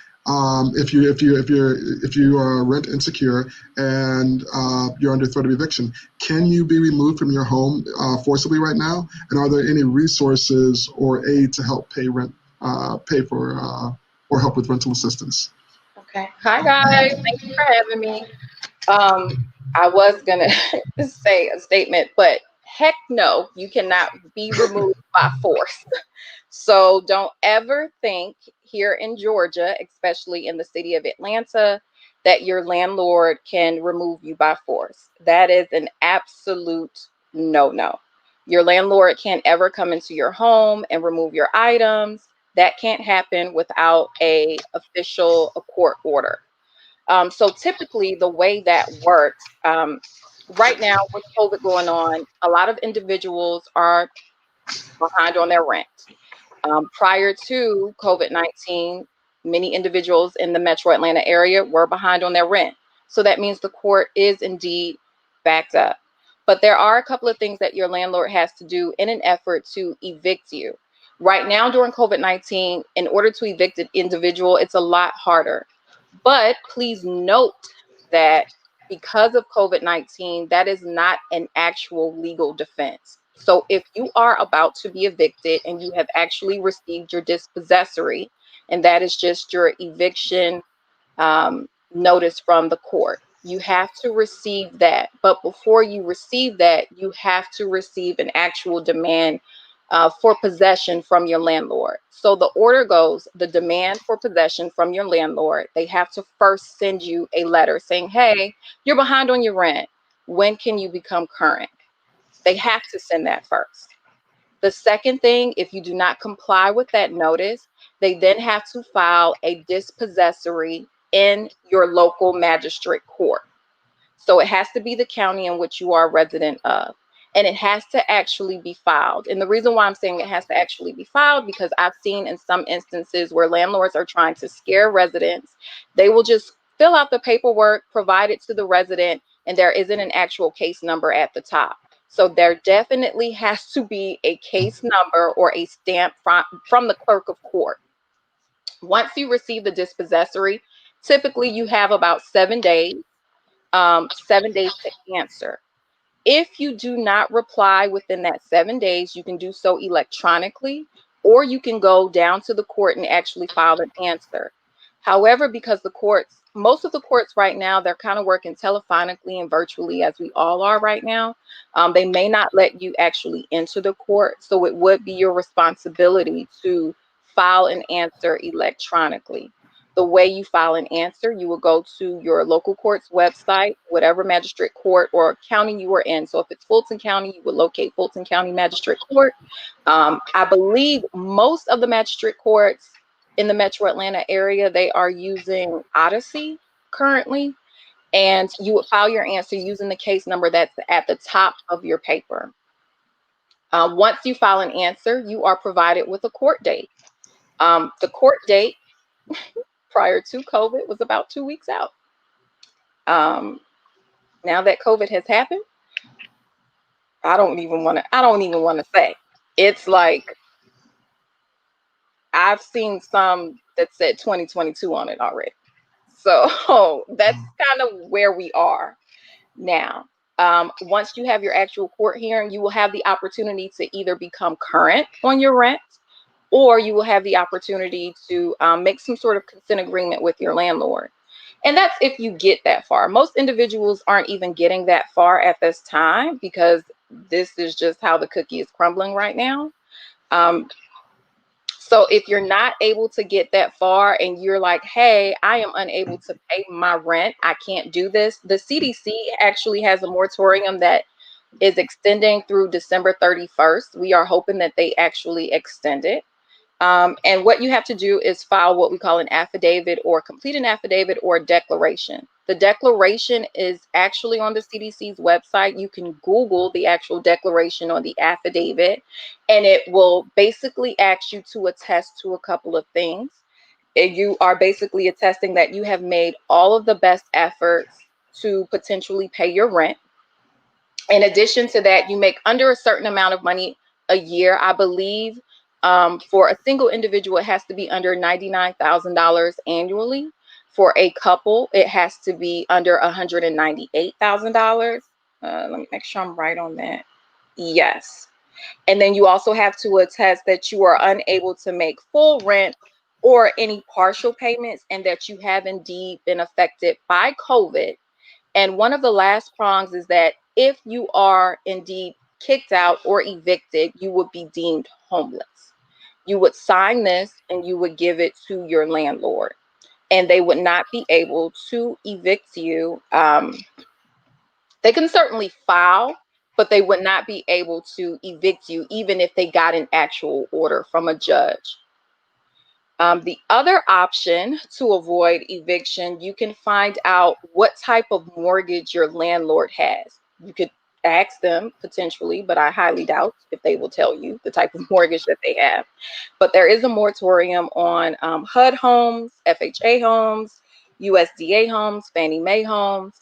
if you are rent insecure and you're under threat of eviction? Can you be removed from your home forcibly right now? And are there any resources or aid to help pay rent, or help with rental assistance? Okay. Hi guys. Thank you for having me. I was gonna say a statement, but heck no, you cannot be removed by force. So don't ever think here in Georgia, especially in the city of Atlanta, that your landlord can remove you by force. That is an absolute no. Your landlord can't ever come into your home and remove your items. That can't happen without a court order. So typically the way that works, right now with COVID going on, a lot of individuals are behind on their rent. Prior to COVID-19, many individuals in the metro Atlanta area were behind on their rent. So that means the court is indeed backed up. But there are a couple of things that your landlord has to do in an effort to evict you. Right now during COVID-19, in order to evict an individual, it's a lot harder. But please note that because of COVID-19, that is not an actual legal defense. So if you are about to be evicted and you have actually received your dispossessory, and that is just your eviction notice from the court, you have to receive that. But before you receive that, you have to receive an actual demand for possession from your landlord. So the order goes, the demand for possession from your landlord, they have to first send you a letter saying, hey, you're behind on your rent. When can you become current? They have to send that first. The second thing, if you do not comply with that notice, they then have to file a dispossessory in your local magistrate court. So it has to be the county in which you are a resident of, and it has to actually be filed. And the reason why I'm saying it has to actually be filed, because I've seen in some instances where landlords are trying to scare residents. They will just fill out the paperwork, provide it to the resident, and there isn't an actual case number at the top. So there definitely has to be a case number or a stamp from the clerk of court. Once you receive the dispossessory, typically you have about 7 days. 7 days to answer. If you do not reply within that 7 days, you can do so electronically, or you can go down to the court and actually file an answer. However, because most of the courts right now, they're kind of working telephonically and virtually, as we all are right now. They may not let you actually enter the court. So it would be your responsibility to file an answer electronically. The way you file an answer, you will go to your local court's website, whatever magistrate court or county you are in. So if it's Fulton County, you would locate Fulton County Magistrate Court. I believe most of the magistrate courts in the Metro Atlanta area, they are using Odyssey currently. And you would file your answer using the case number that's at the top of your paper. Once you file an answer, you are provided with a court date. The court date prior to COVID was about 2 weeks out. Now that COVID has happened, I don't even want to say. It's like, I've seen some that said 2022 on it already. So that's kind of where we are now. Once you have your actual court hearing, you will have the opportunity to either become current on your rent, or you will have the opportunity to make some sort of consent agreement with your landlord. And that's if you get that far. Most individuals aren't even getting that far at this time, because this is just how the cookie is crumbling right now. So if you're not able to get that far and you're like, hey, I am unable to pay my rent, I can't do this. The CDC actually has a moratorium that is extending through December 31st. We are hoping that they actually extend it. And what you have to do is file what we call an affidavit, or complete an affidavit or a declaration. The declaration is actually on the CDC's website. You can Google the actual declaration or the affidavit, and it will basically ask you to attest to a couple of things. You are basically attesting that you have made all of the best efforts to potentially pay your rent. In addition to that, you make under a certain amount of money a year, I believe. For a single individual, it has to be under $99,000 annually. For a couple, it has to be under $198,000. Let me make sure I'm right on that. Yes. And then you also have to attest that you are unable to make full rent or any partial payments, and that you have indeed been affected by COVID. And one of the last prongs is that if you are indeed kicked out or evicted, you would be deemed homeless. You would sign this and you would give it to your landlord, and they would not be able to evict you. They can certainly file, but they would not be able to evict you, even if they got an actual order from a judge. The other option to avoid eviction, you can find out what type of mortgage your landlord has. You could ask them potentially, but I highly doubt if they will tell you the type of mortgage that they have. But there is a moratorium on HUD homes, FHA homes, USDA homes, Fannie Mae homes.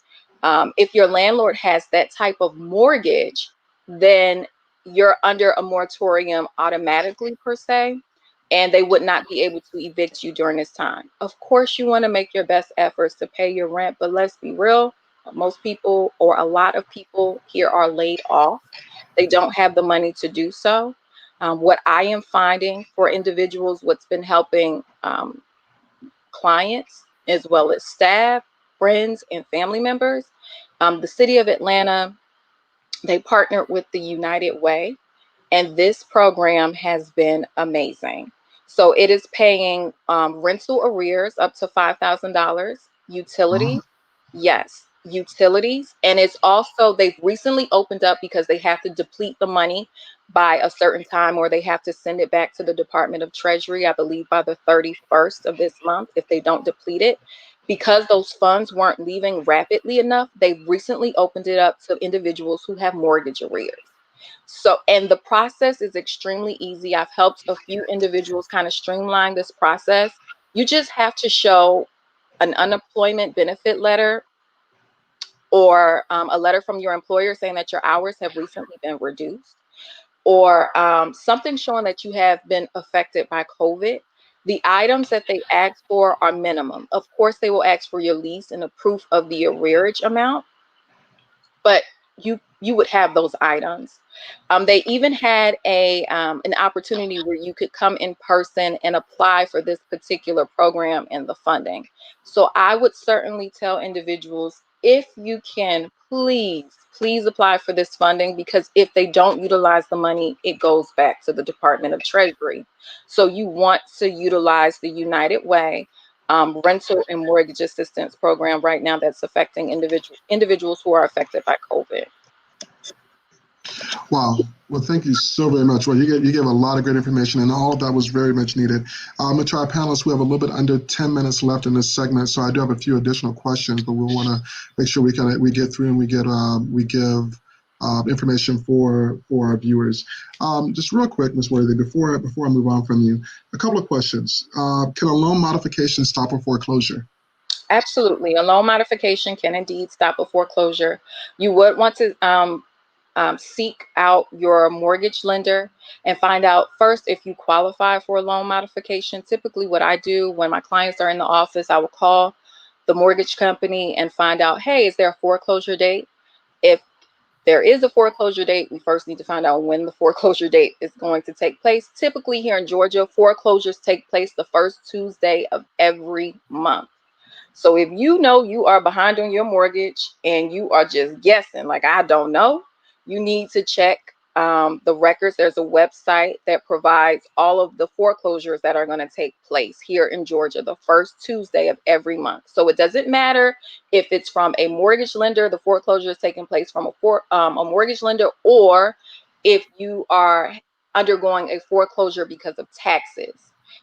If your landlord has that type of mortgage, then you're under a moratorium automatically, per se, and they would not be able to evict you during this time. Of course, you want to make your best efforts to pay your rent, but let's be real. Most people, or a lot of people here, are laid off. They don't have the money to do so. What I am finding for individuals, what's been helping clients as well as staff, friends, and family members, the city of Atlanta, they partnered with the United Way, and this program has been amazing. So it is paying rental arrears up to $5,000, utilities, yes, utilities. And it's also, they've recently opened up because they have to deplete the money by a certain time, or they have to send it back to the Department of Treasury, I believe by the 31st of this month, if they don't deplete it. Because those funds weren't leaving rapidly enough, they've recently opened it up to individuals who have mortgage arrears. So, and the process is extremely easy. I've helped a few individuals kind of streamline this process. You just have to show an unemployment benefit letter, or a letter from your employer saying that your hours have recently been reduced, or something showing that you have been affected by COVID. The items that they ask for are minimum. Of course, they will ask for your lease and a proof of the arrearage amount. But you would have those items. They even had an opportunity where you could come in person and apply for this particular program and the funding. So I would certainly tell individuals, if you can, please apply for this funding, because if they don't utilize the money, it goes back to the Department of Treasury. So you want to utilize the United Way rental and mortgage assistance program right now that's affecting individuals who are affected by COVID. Wow. Well, thank you so very much. Well, you gave a lot of great information, and all of that was very much needed. To our panelists, we have a little bit under 10 minutes left in this segment, so I do have a few additional questions, but we'll want to make sure we get through and we give information for our viewers. Just real quick, Ms. Worthy, before I move on from you, a couple of questions. Can a loan modification stop a foreclosure? Absolutely. A loan modification can indeed stop a foreclosure. You would want to seek out your mortgage lender and find out first if you qualify for a loan modification. Typically what I do when my clients are in the office, I will call the mortgage company and find out, hey, is there a foreclosure date? If there is a foreclosure date, we first need to find out when the foreclosure date is going to take place. Typically here in Georgia, foreclosures take place the first Tuesday of every month. So if you know you are behind on your mortgage and you are just guessing, like, I don't know, you need to check the records. There's a website that provides all of the foreclosures that are going to take place here in Georgia the first Tuesday of every month. So it doesn't matter if it's from a mortgage lender, the foreclosure is taking place from a mortgage lender, or if you are undergoing a foreclosure because of taxes.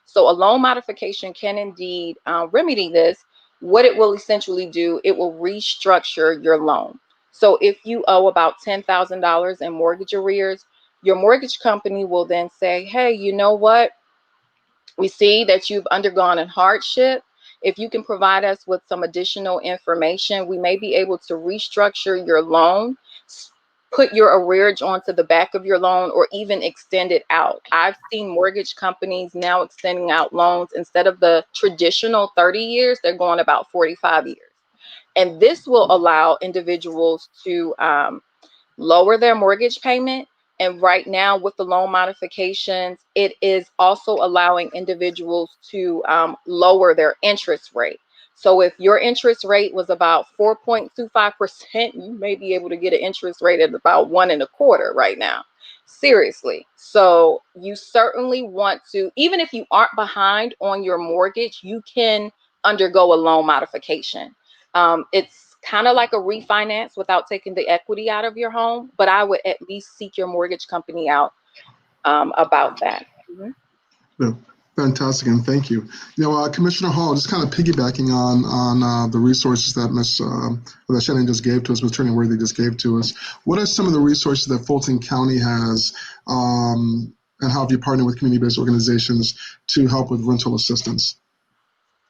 So a loan modification can indeed remedy this. What it will essentially do, it will restructure your loan. So if you owe about $10,000 in mortgage arrears, your mortgage company will then say, hey, you know what? We see that you've undergone a hardship. If you can provide us with some additional information, we may be able to restructure your loan, put your arrearage onto the back of your loan, or even extend it out. I've seen mortgage companies now extending out loans. Instead of the traditional 30 years, they're going about 45 years. And this will allow individuals to lower their mortgage payment. And right now with the loan modifications, it is also allowing individuals to lower their interest rate. So if your interest rate was about 4.25%, you may be able to get an interest rate at about 1.25% right now. Seriously. So you certainly want to, even if you aren't behind on your mortgage, you can undergo a loan modification. It's kind of like a refinance without taking the equity out of your home, but I would at least seek your mortgage company out about that. Mm-hmm. Yeah, fantastic, and thank you. Commissioner Hall, just kind of piggybacking on the resources that that Shannon just gave to us, Ms. Attorney Worthy just gave to us. What are some of the resources that Fulton County has, and how have you partnered with community-based organizations to help with rental assistance?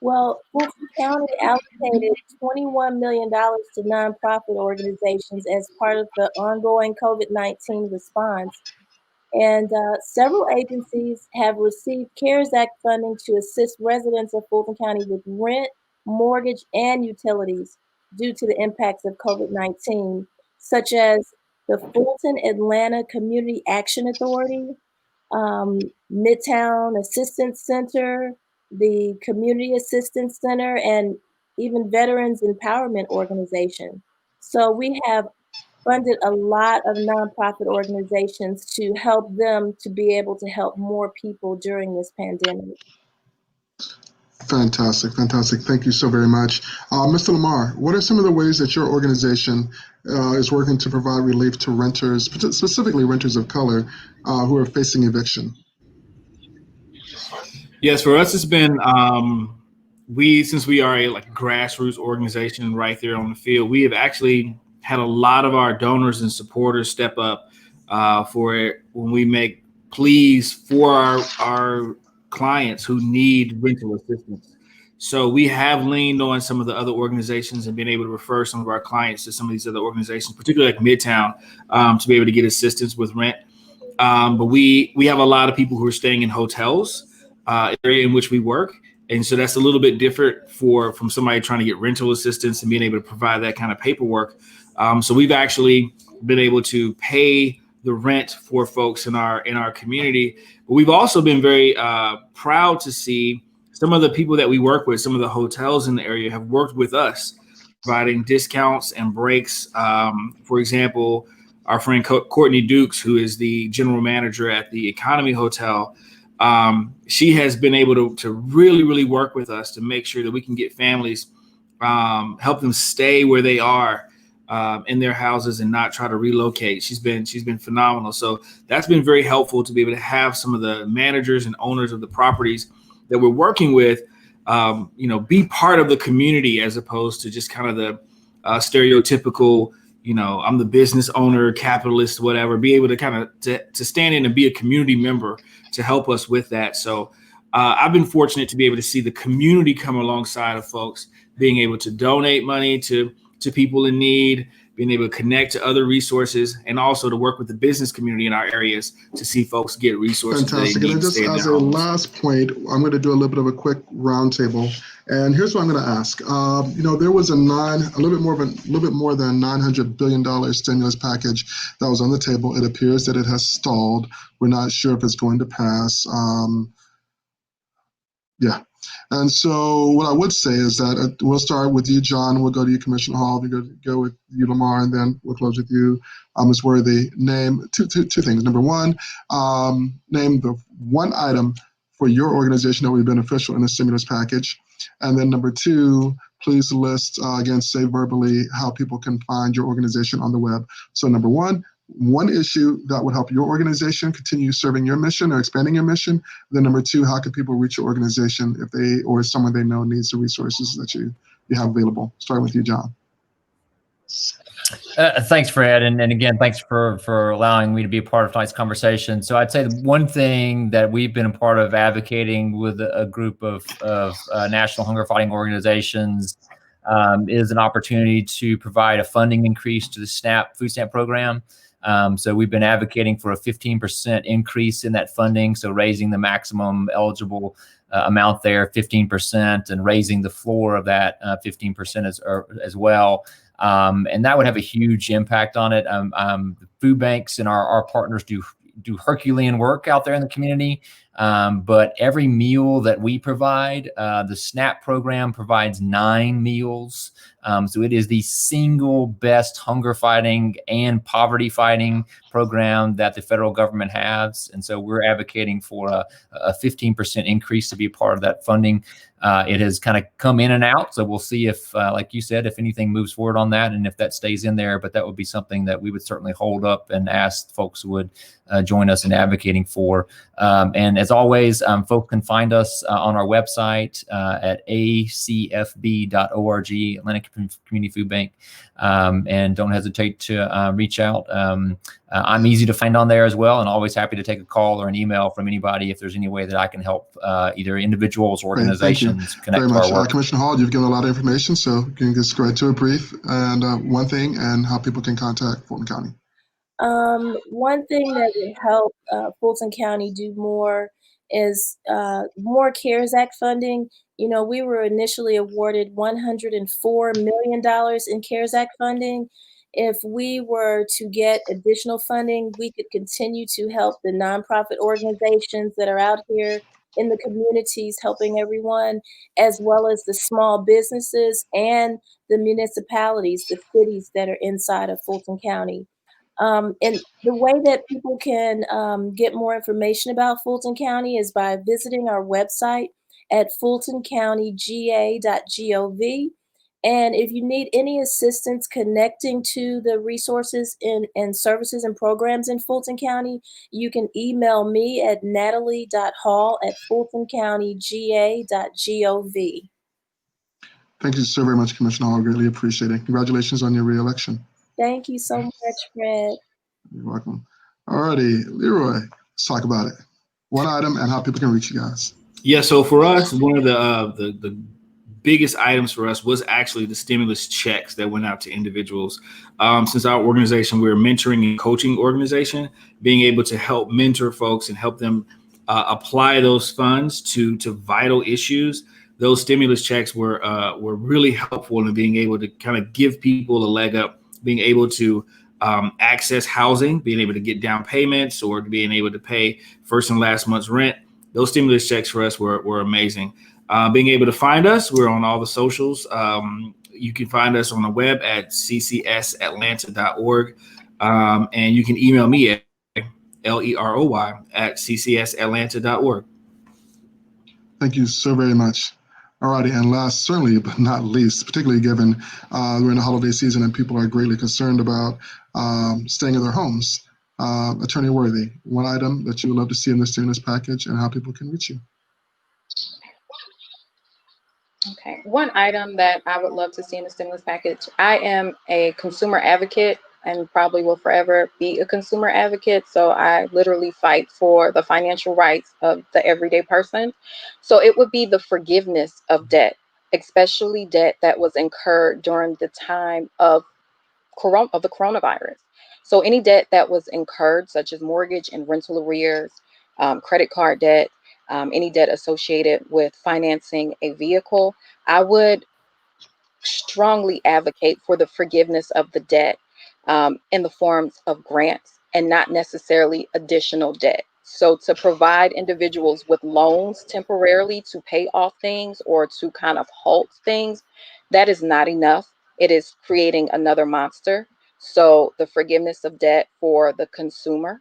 Well, Fulton County allocated $21 million to nonprofit organizations as part of the ongoing COVID-19 response. And several agencies have received CARES Act funding to assist residents of Fulton County with rent, mortgage, and utilities due to the impacts of COVID-19, such as the Fulton Atlanta Community Action Authority, Midtown Assistance Center, the Community Assistance Center, and even Veterans Empowerment Organization. So we have funded a lot of nonprofit organizations to help them to be able to help more people during this pandemic. Fantastic. Thank you so very much. Mr. Lamar, what are some of the ways that your organization is working to provide relief to renters, specifically renters of color, who are facing eviction? Yes, for us, it's been, since we are a grassroots organization right there on the field, we have actually had a lot of our donors and supporters step up for it when we make pleas for our clients who need rental assistance. So we have leaned on some of the other organizations and been able to refer some of our clients to some of these other organizations, particularly like Midtown, to be able to get assistance with rent. But we have a lot of people who are staying in hotels, area in which we work. And so that's a little bit different from somebody trying to get rental assistance and being able to provide that kind of paperwork. So we've actually been able to pay the rent for folks in our community. But we've also been very proud to see some of the people that we work with, some of the hotels in the area have worked with us, providing discounts and breaks. For example, our friend Courtney Dukes, who is the general manager at the Economy Hotel, she has been able to really, really work with us to make sure that we can get families, help them stay where they are in their houses and not try to relocate. She's been phenomenal. So that's been very helpful to be able to have some of the managers and owners of the properties that we're working with, be part of the community as opposed to just kind of the stereotypical, I'm the business owner, capitalist, whatever. Be able to kind of to stand in and be a community member to help us with that. So I've been fortunate to be able to see the community come alongside of folks, being able to donate money to people in need, being able to connect to other resources, and also to work with the business community in our areas to see folks get resources. Fantastic. And just as a last point, I'm going to do a little bit of a quick roundtable. And here's what I'm going to ask. There was a little bit more than $900 billion stimulus package that was on the table. It appears that it has stalled. We're not sure if it's going to pass. And so what I would say is that we'll start with you, John. We'll go to you, Commissioner Hall. We'll go with you, Lamar, and then we'll close with you, Ms. Worthy. Name two things. Number one, name the one item for your organization that would be beneficial in the stimulus package. And then number two, please list, again, say verbally how people can find your organization on the web. So number one issue that would help your organization continue serving your mission or expanding your mission. Then number two, how can people reach your organization if they or someone they know needs the resources that you have available? Starting with you, John. Thanks, Fred. And again, thanks for allowing me to be a part of tonight's conversation. So I'd say the one thing that we've been a part of advocating with a group of national hunger fighting organizations is an opportunity to provide a funding increase to the food stamp program. So we've been advocating for a 15% increase in that funding. So raising the maximum eligible amount there, 15%, and raising the floor of that 15% as well. And that would have a huge impact on it. The food banks and our partners do Herculean work out there in the community. But every meal that we provide, the SNAP program provides 9 meals. So it is the single best hunger fighting and poverty fighting program that the federal government has. And so we're advocating for a 15% increase to be a part of that funding. It has kind of come in and out. So we'll see if, like you said, if anything moves forward on that and if that stays in there. But that would be something that we would certainly hold up and ask folks would join us in advocating for. And as always, folks can find us on our website at acfb.org, Atlantic Community Food Bank. And don't hesitate to reach out. I'm easy to find on there as well, and always happy to take a call or an email from anybody if there's any way that I can help either individuals or organizations connect to our work. Commissioner Hall, you've given a lot of information, so you can just go right to a brief and one thing and how people can contact Fulton County. One thing that would help Fulton County do more is more CARES Act funding. We were initially awarded $104 million in CARES Act funding. If we were to get additional funding, we could continue to help the nonprofit organizations that are out here in the communities helping everyone, as well as the small businesses and the municipalities, the cities that are inside of Fulton County. And the way that people can get more information about Fulton County is by visiting our website at fultoncountyga.gov. And if you need any assistance connecting to the resources and services and programs in Fulton County, you can email me at natalie.hall@fultoncountyga.gov. Thank you so very much, Commissioner Hall. I greatly appreciate it. Congratulations on your reelection. Thank you so much, Fred. You're welcome. All righty, Leroy, let's talk about it. One item and how people can reach you guys. Yeah, so for us, one of the biggest items for us was actually the stimulus checks that went out to individuals. Since our organization, we're a mentoring and coaching organization, being able to help mentor folks and help them apply those funds to vital issues. Those stimulus checks were really helpful in being able to kind of give people a leg up, being able to access housing, being able to get down payments or being able to pay first and last month's rent. Those stimulus checks for us were amazing. Being able to find us, we're on all the socials. You can find us on the web at ccsatlanta.org. And you can email me at leroy@ccsatlanta.org. Thank you so very much. All righty, and last, certainly but not least, particularly given we're in the holiday season and people are greatly concerned about staying in their homes, Attorney Worthy, one item that you would love to see in the stimulus package and how people can reach you. Okay, one item that I would love to see in the stimulus package. I am a consumer advocate and probably will forever be a consumer advocate. So I literally fight for the financial rights of the everyday person. So it would be the forgiveness of debt, especially debt that was incurred during the time of the coronavirus. So any debt that was incurred, such as mortgage and rental arrears, credit card debt, any debt associated with financing a vehicle, I would strongly advocate for the forgiveness of the debt in the forms of grants and not necessarily additional debt. So to provide individuals with loans temporarily to pay off things or to kind of halt things, that is not enough. It is creating another monster. So the forgiveness of debt for the consumer,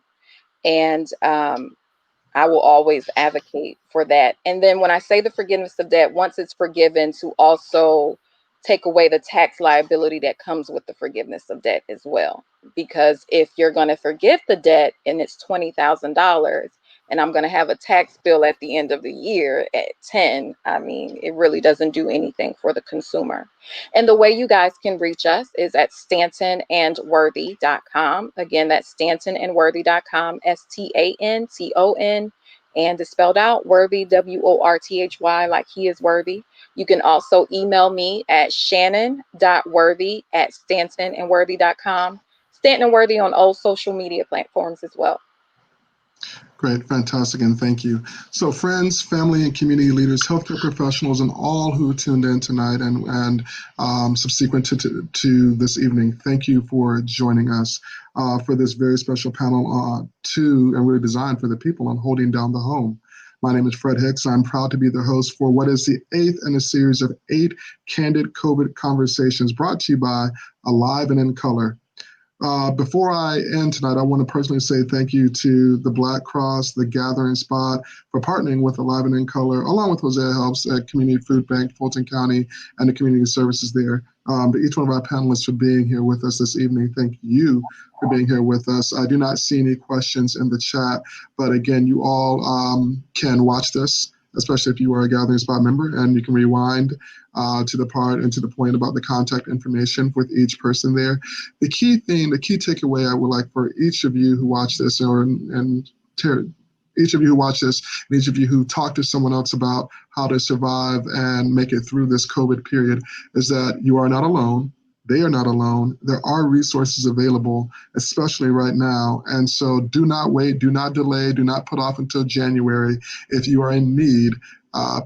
and I will always advocate for that. And then when I say the forgiveness of debt, once it's forgiven, to also take away the tax liability that comes with the forgiveness of debt as well. Because if you're going to forgive the debt and it's $20,000 and I'm going to have a tax bill at the end of the year at 10, I mean, it really doesn't do anything for the consumer. And the way you guys can reach us is at stantonandworthy.com. Again, that's stantonandworthy.com, STANTON, and it's spelled out Worthy, WORTHY, like he is worthy. You can also email me at shannon.worthy@stantonandworthy.com. Stanton and Worthy on all social media platforms as well. Great, fantastic, and thank you. So friends, family, and community leaders, healthcare professionals, and all who tuned in tonight and subsequent to this evening, thank you for joining us for this very special panel and really designed for the people on holding down the home. My name is Fred Hicks. I'm proud to be the host for what is the 8th in a series of 8 candid COVID conversations brought to you by Alive and in Color. Before I end tonight, I want to personally say thank you to the BLK+Cross, the Gathering Spot, for partnering with Alive and in Color, along with Hosea Helps at Community Food Bank, Fulton County, and the community services there. To each one of our panelists for being here with us this evening. Thank you for being here with us. I do not see any questions in the chat, but again, you all can watch this, especially if you are a Gathering Spot member, and you can rewind to the part and to the point about the contact information with each person there. The key takeaway I would like for each of you who watch this, each of you who watch this, and each of you who talk to someone else about how to survive and make it through this COVID period, is that you are not alone. They are not alone. There are resources available, especially right now. And so do not wait, do not delay, do not put off until January. If you are in need,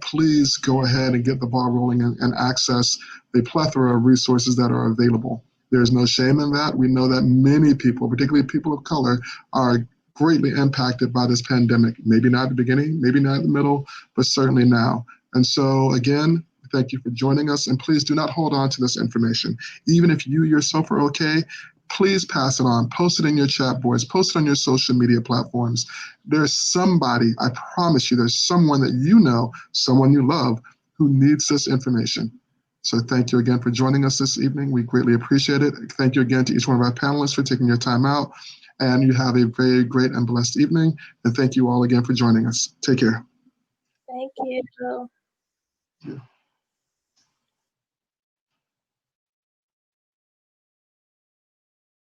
please go ahead and get the ball rolling and access the plethora of resources that are available. There's no shame in that. We know that many people, particularly people of color, are greatly impacted by this pandemic. Maybe not at the beginning, maybe not in the middle, but certainly now. And so again, thank you for joining us, and please do not hold on to this information. Even if you yourself are okay, please pass it on. Post it in your chat boards, post it on your social media platforms. There's somebody, I promise you, there's someone that you know, someone you love, who needs this information. So thank you again for joining us this evening. We greatly appreciate it. Thank you again to each one of our panelists for taking your time out. And you have a very great and blessed evening. And thank you all again for joining us. Take care. Thank you. Yeah.